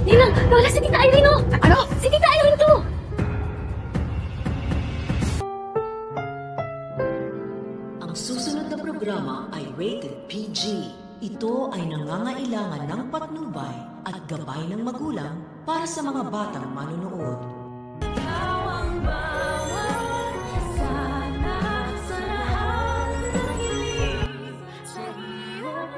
Ninang, wala si Tita Irene, oh! Ano? Si Tita Irene to! Ang susunod na programa ay rated PG. Ito ay nangangailangan ng patnubay at gabay ng magulang para sa mga batang manunood.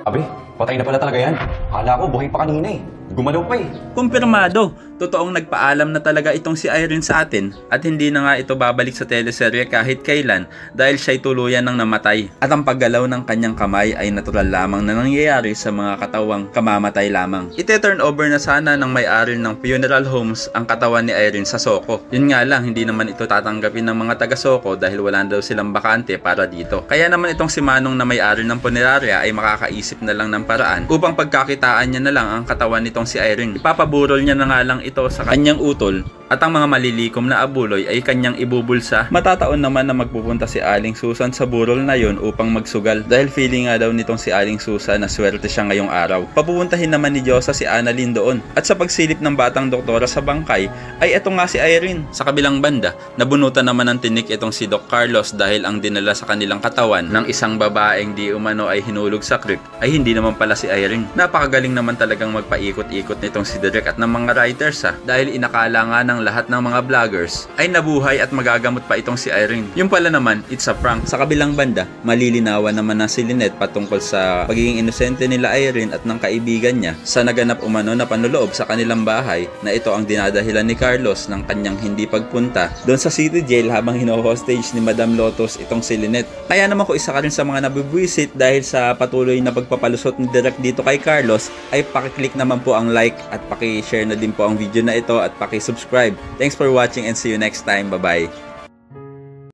Abi, patay na pala talaga yan. Akala ko buhay pa kanina eh. Gumalaw pa eh. Kumpirmado, totoong nagpaalam na talaga itong si Irene sa atin at hindi na nga ito babalik sa teleserye kahit kailan dahil siya'y tuluyan ng namatay at ang paggalaw ng kanyang kamay ay natural lamang na nangyayari sa mga katawang kamamatay lamang. Ite-turn over na sana ng may-ari ng funeral homes ang katawan ni Irene sa Soko. Yun nga lang, hindi naman ito tatanggapin ng mga taga Soko dahil wala daw silang bakante para dito. Kaya naman itong si Manong na may-ari ng punerarya ay makakaisip na lang ng paraan upang pagkakitaan niya na lang ang katawan nitong si Irene. Ipapaburol niya na nga lang ito sa kanyang utol at ang mga malilikom na abuloy ay kanyang ibubulsa. Matataon naman na magpupunta si Aling Susan sa burol na yon upang magsugal dahil feeling nga daw nitong si Aling Susan na swerte siya ngayong araw. Papupuntahin naman ni Diyosa si Annalyn doon at sa pagsilip ng batang doktora sa bangkay ay eto nga si Irene. Sa kabilang banda, nabunutan naman ng tinik itong si Doc Carlos dahil ang dinala sa kanilang katawan ng isang babaeng di umano ay hinulog sa crypt ay hindi naman pala si Irene. Napakagaling naman talagang magpaikot-ikot nitong si Direk at ng mga writers dahil inakala nga ng lahat ng mga vloggers ay nabuhay at magagamot pa itong si Irene. Yung pala naman, it's a prank. Sa kabilang banda, malilinawan naman na si Lynette patungkol sa pagiging inosente nila Irene at ng kaibigan niya sa naganap umano na panloloob sa kanilang bahay na ito ang dinadahilan ni Carlos ng kanyang hindi pagpunta doon sa city jail habang hino-hostage ni Madam Lotus itong si Lynette. Kaya naman ko isa ka rin sa mga nabibwisit dahil sa patuloy na pagpapalusot ni Direk dito kay Carlos ay pakiclick naman po ang like at paki-share na din po ang video na ito at paki-subscribe. Thanks for watching and see you next time. Bye-bye.